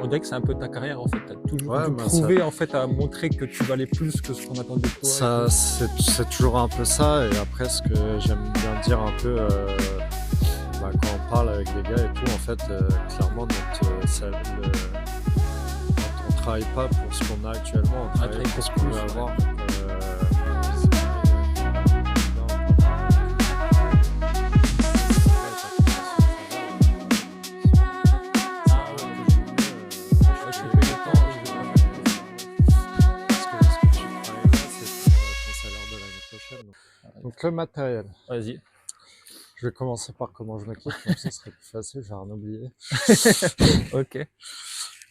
On dirait que c'est un peu ta carrière en fait. Tu as toujours Ouais, dû bah, prouver en fait à montrer que tu valais plus que ce qu'on attendait de toi. ça, c'est toujours un peu ça. Et après, ce que j'aime bien dire un peu quand on parle avec des gars et tout, en fait, clairement, on travaille pas pour ce qu'on a actuellement, on travaille pour ce qu'on veut avoir. Donc le matériel. Vas-y. Je vais commencer par comment je m'équipe, comme ça serait plus facile, j'ai rien oublié. Ok.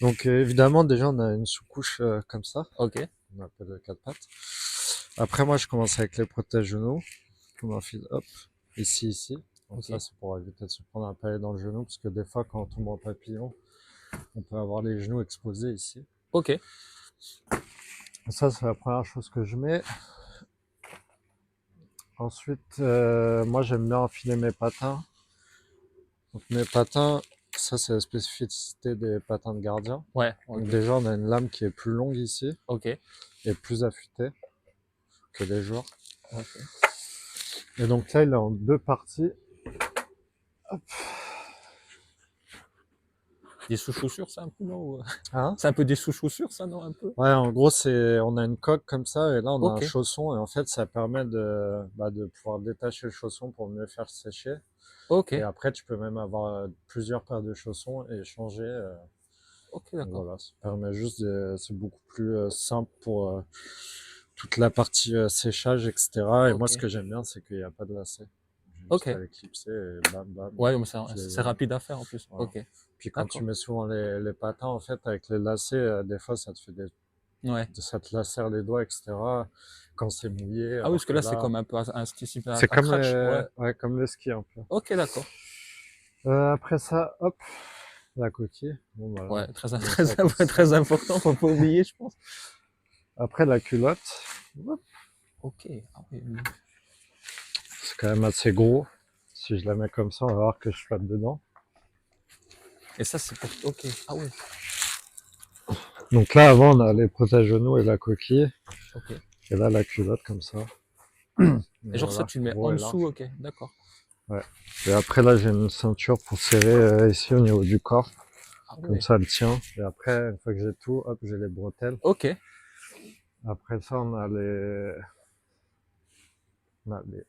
Donc évidemment déjà on a une sous-couche comme ça, Ok. on appelle le 4 pattes. Après moi je commence avec les protège-genoux, je m'enfile hop, ici. Donc Ok. ça c'est pour éviter de se prendre un palais dans le genou, parce que des fois quand on tombe en papillon, on peut avoir les genoux exposés ici. Ok. Ça c'est la première chose que je mets. Ensuite, moi j'aime bien enfiler mes patins. Donc mes patins, ça c'est la spécificité des patins de gardien. Ouais. Donc Ok. déjà on a une lame qui est plus longue ici Ok. et plus affûtée que les joueurs. Ok. Et donc là il est en deux parties. Hop. Des sous-chaussures, ça un peu, non? Hein? C'est un peu des sous-chaussures, ça, non? Un peu? Ouais, en gros on a une coque comme ça et là on a un Ok. chausson et en fait ça permet de pouvoir détacher le chausson pour mieux faire sécher. Ok. Et après tu peux même avoir plusieurs paires de chaussons et changer. Ok, Donc d'accord. voilà, ça permet juste c'est beaucoup plus simple pour toute la partie séchage, etc. Et moi, Ok. ce que j'aime bien, c'est qu'il n'y a pas de lacet. J'ai Ok. juste à les clipser et bam, bam. Ouais, mais je les c'est ai. rapide à faire en plus. Voilà. Ok. Puis quand tu D'accord. mets souvent les patins, en fait, avec les lacets, des fois, ça te fait Ouais. ça te lacère les doigts, etc. Quand c'est mouillé, Ah oui, parce alors que que là, c'est là, comme un peu un style c'est à comme crash. Ouais. ouais, comme le ski un peu. Ok, d'accord. Après ça, hop, la coquille. Bon, voilà. Ouais, très, On met ça comme ça. très important, faut pas oublier, je pense. Après, la culotte. Hop. Ok. Ah oui. C'est quand même assez gros. Si je la mets comme ça, on va voir que je flotte dedans. Et ça, c'est pour. Ok. Ah ouais. Donc là, avant, on a les protège-genoux et la coquille. Ok. Et là, la culotte comme ça. Et genre, ça, Voilà, tu le mets gros en et dessous, large. ok. D'accord. Ouais. Et après, là, j'ai une ceinture pour serrer ici au niveau du corps. Ah Comme ouais. ça, elle tient. Et après, une fois que j'ai tout, hop, j'ai les bretelles. Ok. Après ça, on a les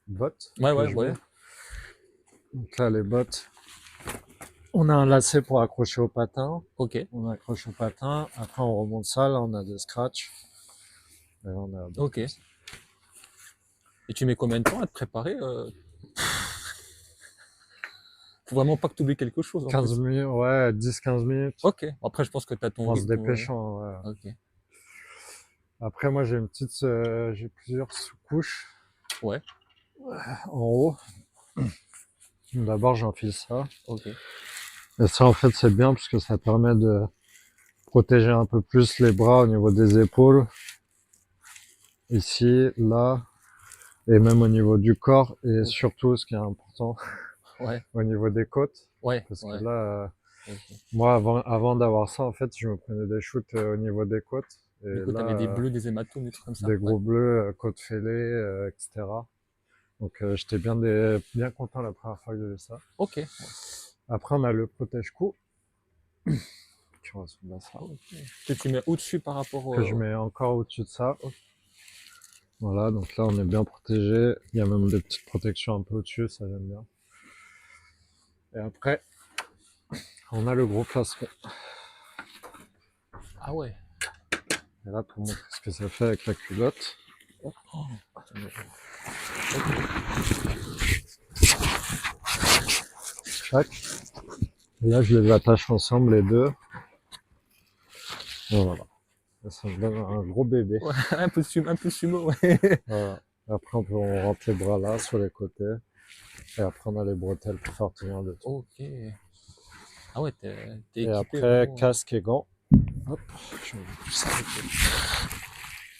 bottes Ouais, que ouais, je ouais. mets. Donc là, les bottes. On a un lacet pour accrocher au patin. Ok. On accroche au patin. Après, on remonte ça. Là, on a des scratchs. Et là, on a la botte Ok. comme ça. Et tu mets combien de temps à te préparer Faut vraiment pas que tu oublies quelque chose en 15 plus. minutes, ouais, 10-15 minutes. Ok. Après, je pense que tu as ton En se rythme. Ouais. dépêchant, ouais. Ok. Après, moi, j'ai plusieurs sous-couches Ouais. en haut. D'abord, j'enfile ça. Ok. Et ça, en fait, c'est bien parce que ça permet de protéger un peu plus les bras au niveau des épaules. Ici, là, et même au niveau du corps. Et Ok. surtout, ce qui est important, Ouais. au niveau des côtes. Ouais. Parce que Ouais. là, Ok. moi, avant d'avoir ça, en fait, je me prenais des shoots au niveau des côtes. Du Et coup, tu avais des là, bleus, des hématomes, des trucs comme ça. des Ouais. gros bleus, côtes fêlées, etc. Donc j'étais bien content la première fois que j'ai vu ça. Ok. Ouais. Après on a le protège-cou qui ressemble à ça, Ok. Que tu mets au-dessus par rapport que je au. mets encore au-dessus de ça. Ok. Voilà, donc là on est bien protégé. Il y a même des petites protections un peu au-dessus, ça j'aime bien. Et après, on a le gros plastron. Ah ouais. Et là pour montrer ce que ça fait avec la culotte. Oh. Tac. Et là je les attache ensemble les deux. Et voilà. Et ça me donne un gros bébé. Ouais, un peu sumo, ouais. Voilà. Après on rentre les bras là sur les côtés. Et après on a les bretelles pour faire tenir le tout. Ok. Ah ouais, t'es Et équipé après, vraiment. casque et gants. Hop, je mets tout ça.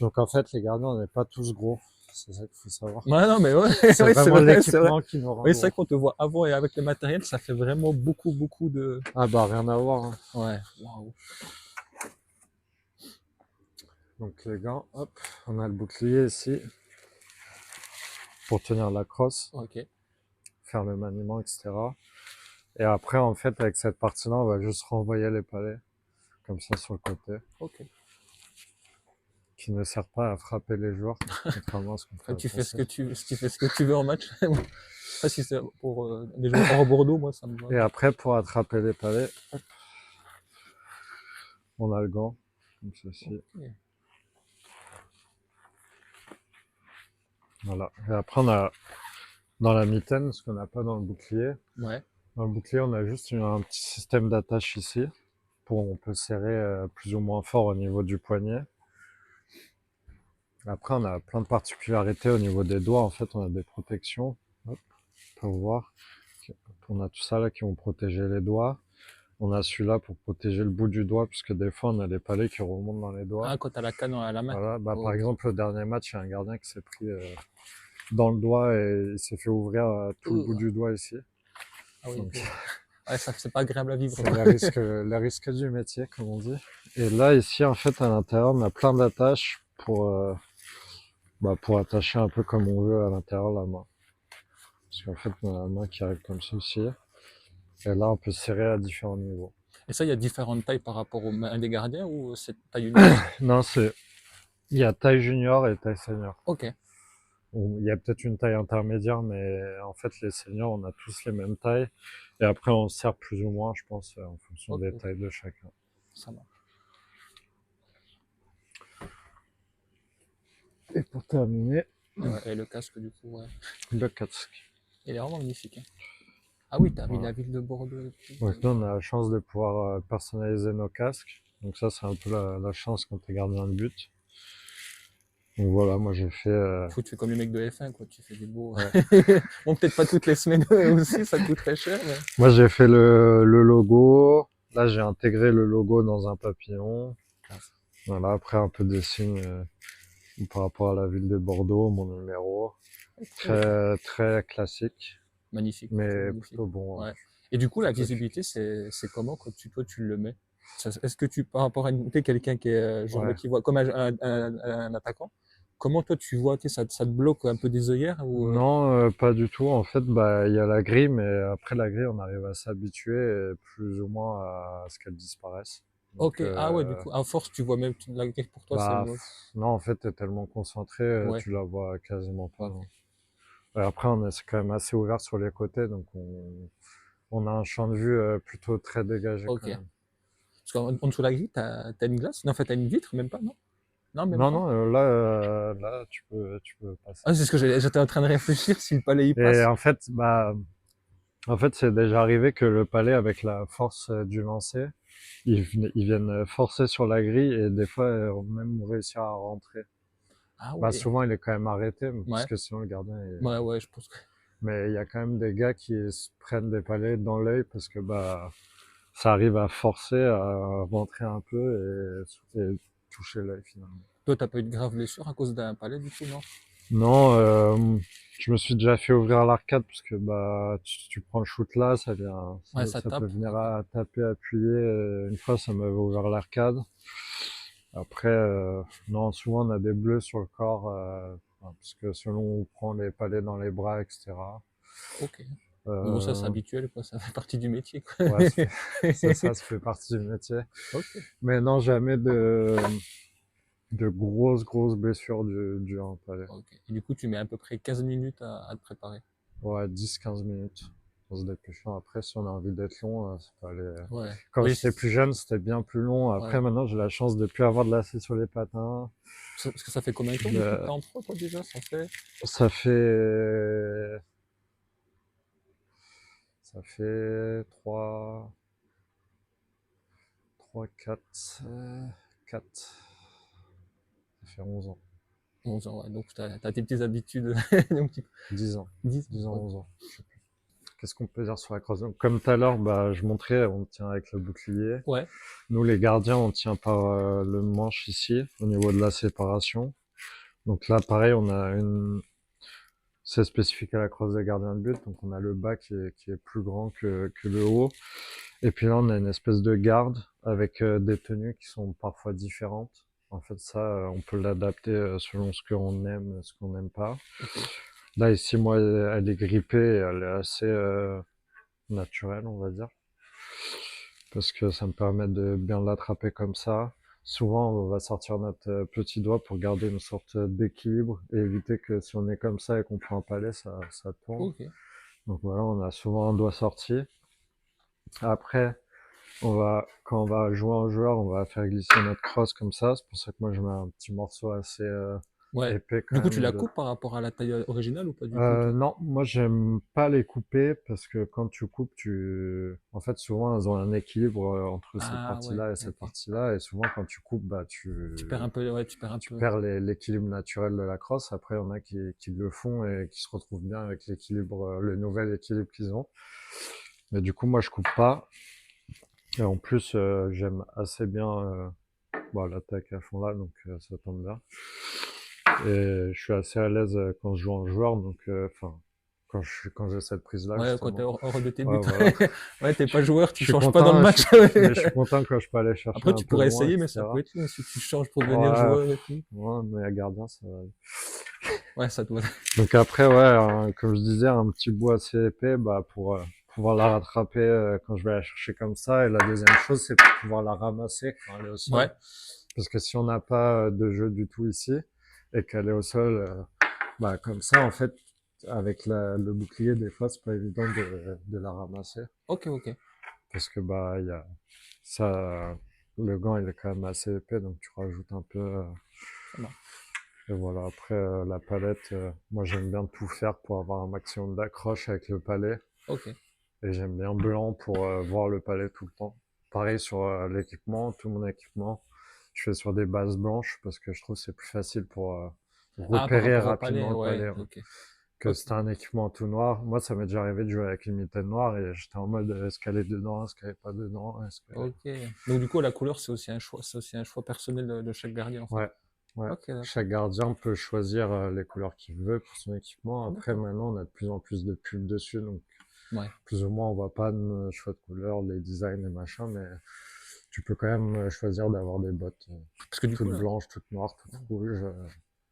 Donc en fait, les gardiens, on n'est pas tous gros. c'est ça qu'il faut savoir. Ouais, non, mais ouais, C'est ouais, vraiment c'est vrai. l'équipement qui nous rend Oui, c'est vrai lourd. qu'on te voit avant et avec le matériel, ça fait vraiment beaucoup de... Ah bah rien à voir, hein. Ouais, waouh. Donc les gants, hop, on a le bouclier ici pour tenir la crosse, Ok, faire le maniement, etc. Et après, en fait, avec cette partie-là, on va juste renvoyer les palets, comme ça, sur le côté, ok. qui ne sert pas à frapper les joueurs, contrairement à ce qu'on Après, peut tu fais ce penser. que tu fais ce que tu veux en match. Après, si c'est pour des joueurs hors Bordeaux, moi, ça me va. Et après, pour attraper les palets, hop, on a le gant, comme ceci. Ok. Voilà. Et après, on a dans la mitaine, ce qu'on n'a pas dans le bouclier. Ouais, Dans le bouclier, on a juste un petit système d'attache ici, pour on peut serrer plus ou moins fort au niveau du poignet. Après, on a plein de particularités au niveau des doigts. En fait, on a des protections. Hop, on peut voir. On a tout ça là qui vont protéger les doigts. On a celui-là pour protéger le bout du doigt, puisque des fois, on a des palets qui remontent dans les doigts. ah, quand t'as la canne à la main. Voilà. Bah, par Ok. exemple, le dernier match, il y a un gardien qui s'est pris dans le doigt et il s'est fait ouvrir tout le bout du doigt ici. Ah oui, Donc, ok. Ouais, ça, c'est pas agréable à vivre. c'est les risques du métier, comme on dit. Et là, ici, en fait, à l'intérieur, on a plein d'attaches pour attacher un peu comme on veut à l'intérieur la main. Parce qu'en fait, on a la main qui arrive comme ceci. Et là, on peut serrer à différents niveaux. Et ça, il y a différentes tailles par rapport aux mains des gardiens ou c'est taille unique? Non, il y a taille junior et taille senior. Ok, Il y a peut-être une taille intermédiaire, mais en fait, les seniors, on a tous les mêmes tailles. Et après, on sert plus ou moins, je pense, en fonction des ok, tailles de chacun. ça marche. Et pour terminer, Ouais, et le casque, du coup, ouais. le casque. Il est vraiment magnifique, hein. Ah oui, t'as mis Voilà. la ville de Bordeaux et tout. Donc nous, on a la chance de pouvoir personnaliser nos casques. Donc ça, c'est un peu la chance quand t'es gardien de but. Donc voilà, moi j'ai fait... Du coup, tu fais comme les mecs de F1, quoi. Tu fais des beaux. ouais. Bon, peut-être pas toutes les semaines aussi, ça coûte très cher, mais. Moi j'ai fait le logo. Là, j'ai intégré le logo dans un papillon. Voilà, après un peu des signes par rapport à la ville de Bordeaux, mon numéro. Très, très classique, Magnifique, mais magnifique. plutôt bon. Ouais. Et du coup, la Plutôt visibilité, c'est comment quand toi, tu le mets? Est-ce que tu, par rapport à t'es quelqu'un qui est genre Ouais. qui voit comme un attaquant, comment toi tu vois, ça te bloque un peu des œillères ou Non, pas du tout. En fait, bah, il y a la grille, mais après la grille, on arrive à s'habituer plus ou moins à ce qu'elle disparaisse. Donc, Ok, ah ouais, du coup, à force, tu vois même la grille pour toi, c'est bah, moche. non, en fait, t'es tellement concentré, Ouais, tu la vois quasiment pas. ok. Non. Et après, c'est quand même assez ouvert sur les côtés, donc on a un champ de vue plutôt très dégagé Ok. quand même. Parce qu'en dessous de la grille, t'as une glace? Non, en fait, t'as une vitre, même pas, non? Non, même Non, pas. non, là, tu peux passer. Ah, c'est ce que j'étais en train de réfléchir si le palais y Et passe. en fait, c'est déjà arrivé que le palais, avec la force du lancer, ils viennent forcer sur la grille et des fois même réussir à rentrer. Ah Bah ouais. souvent il est quand même arrêté parce Ouais, que sinon le gardien ouais, ouais, je pense que. mais il y a quand même des gars qui se prennent des palets dans l'œil parce que bah ça arrive à forcer à rentrer un peu et toucher l'œil finalement. Toi, t'as pas eu de grave blessure à cause d'un palais, du coup, non? Non, je me suis déjà fait ouvrir l'arcade parce que bah tu prends le shoot là, ça vient, Ouais, ça ça peut tape. venir Ok. à taper, appuyer. Une fois, ça m'avait ouvert l'arcade. Après, non, souvent on a des bleus sur le corps parce que selon où on prend les palets dans les bras, etc. Ok. Mais bon, ça, c'est Euh, habituel, quoi. Ça fait partie du métier, quoi. ouais, ça fait partie du métier. Ok. Mais non, jamais de grosses blessures du un palais. Ok. Et du coup, tu mets à peu près 15 minutes à te préparer. Ouais, 10-15 minutes. En se dépêchant. Après, si on a envie d'être long, ça peut aller. Ouais. Quand Oui, j'étais plus jeune, c'était bien plus long. Après, ouais. maintenant, j'ai la chance de plus avoir de lacets sur les patins. Parce que ça fait combien de temps, du coup, que De- t'es en pro, toi, déjà? Ça fait, ça fait 4, 4, ça fait 11 ans. 11 ans, ouais. Donc, t'as tes petites habitudes. Un petit peu. 10 ans. 10 10 ans, ans. 11 ans. Qu'est-ce qu'on peut dire sur la crosse? Donc, comme tout à l'heure, bah, je montrais, on tient avec le bouclier. Ouais. Nous, les gardiens, on tient par le manche ici, au niveau de la séparation. Donc là, pareil, on a c'est spécifique à la crosse des gardiens de but, donc on a le bas qui est plus grand que le haut. Et puis là, on a une espèce de garde avec des tenues qui sont parfois différentes. En fait, ça, on peut l'adapter selon ce qu'on aime, ce qu'on n'aime pas. Ok. Là, ici, moi, elle est grippée, et elle est assez naturelle, on va dire, parce que ça me permet de bien l'attraper comme ça. Souvent, on va sortir notre petit doigt pour garder une sorte d'équilibre et éviter que si on est comme ça et qu'on prend un palais, ça tourne. Ok. Donc voilà, on a souvent un doigt sorti. Après, quand on va jouer en joueur, on va faire glisser notre crosse comme ça. C'est pour ça que moi, je mets un petit morceau assez Ouais. épais Du quand coup, tu même. la coupes par rapport à la taille originale ou pas du tout, toi? Non, moi, j'aime pas les couper parce que quand tu coupes, en fait, souvent, elles ont un équilibre entre cette Ah ouais, partie-là et cette ok. partie-là. Et souvent, quand tu coupes, bah, Tu perds un peu, ouais, tu perds un tu peu. perds l'équilibre naturel de la crosse. Après, il y en a qui le font et qui se retrouvent bien avec l'équilibre, le nouvel équilibre qu'ils ont. Mais du coup, moi, je coupe pas. Et en plus, j'aime assez bien bon, l'attaque à fond là, donc ça tombe bien. Et je suis assez à l'aise quand je joue en joueur, donc enfin quand j'ai cette prise là Ouais, quand t'es justement. hors de tes buts. Ouais, voilà. Ouais, t'es pas joueur, Je tu suis changes pas dans le content, match. mais je suis content quand je peux aller chercher Après, un tu peu pourrais loin, essayer, mais ça peut etc. être long si tu changes pour devenir Ouais, joueur et tout. ouais, mais à gardien, ça va. Ouais, ça doit. Donc après, ouais, comme je disais, un petit bout assez épais, bah pour pouvoir la rattraper quand je vais la chercher comme ça. Et la deuxième chose, c'est pour pouvoir la ramasser quand elle est au sol. Ouais. Parce que si on n'a pas de jeu du tout ici et qu'elle est au sol, bah comme ça, en fait, avec le bouclier, des fois, c'est pas évident de la ramasser. Ok, ok. Parce que bah il y a ça, le gant il est quand même assez épais, donc tu rajoutes un peu. Ça marche. Et voilà, après la palette, moi j'aime bien tout faire pour avoir un maximum d'accroche avec le palais. Ok. Et j'aime bien blanc pour voir le palais tout le temps. Pareil sur l'équipement, tout mon équipement, je fais sur des bases blanches parce que je trouve que c'est plus facile pour Ah, par repérer rapport au palais, rapidement le ouais. palais, hein. Ok. Que Ok. c'était un équipement tout noir. Moi, ça m'est déjà arrivé de jouer avec une mitaine noire et j'étais en mode est-ce qu'elle est dedans, est-ce qu'elle est pas dedans, est-ce que... Ok. Donc, du coup, la couleur, c'est aussi un choix personnel de chaque gardien, en fait. Ouais, ouais. Ok, d'accord. Chaque gardien peut choisir les couleurs qu'il veut pour son équipement. Après, D'accord. maintenant, on a de plus en plus de pubs dessus, donc Ouais. plus ou moins, on voit pas de choix de couleurs, les designs, les machins, mais tu peux quand même choisir d'avoir des bottes Parce que du coup, toutes là, blanches, toutes noires, toutes rouges.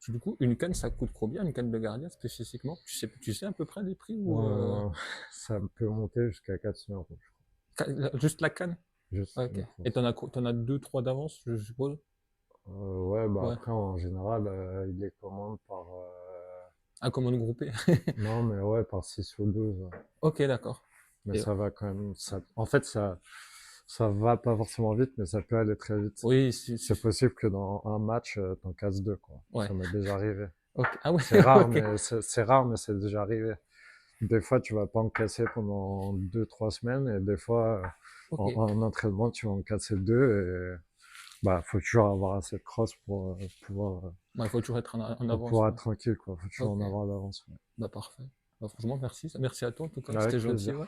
du coup, une canne, ça coûte combien, une canne de gardien, spécifiquement? Tu sais à peu près les prix ou, Euh, ça peut monter jusqu'à 400 €, juste la canne? juste Ouais, ok. une Et crosse. t'en as deux, trois d'avance, je suppose? Ouais, bah Ouais. après, en général, il les commande par... Un commande groupé. non, mais ouais, par 6 ou 12. Ouais. Ok, d'accord. Mais Et, ça va quand même... En fait, ça va pas forcément vite, mais ça peut aller très vite. oui, C'est possible que dans un match, t'en casses deux, quoi. ouais. Ça m'est déjà arrivé. Ok. Ah ouais, C'est rare, ok. c'est rare, mais c'est déjà arrivé. Des fois, tu vas pas en casser pendant 2, 3 semaines, et des fois, Ok. en entraînement, tu vas en casser deux, et bah, faut toujours avoir assez de cross Il faut toujours être en pour avance, pouvoir ouais. être tranquille, quoi. Faut toujours Ok. en avoir d'avance. Ouais. Bah, parfait. Bah, franchement, merci. Merci à toi, en tout cas. C'était Avec gentil, plaisir. ouais.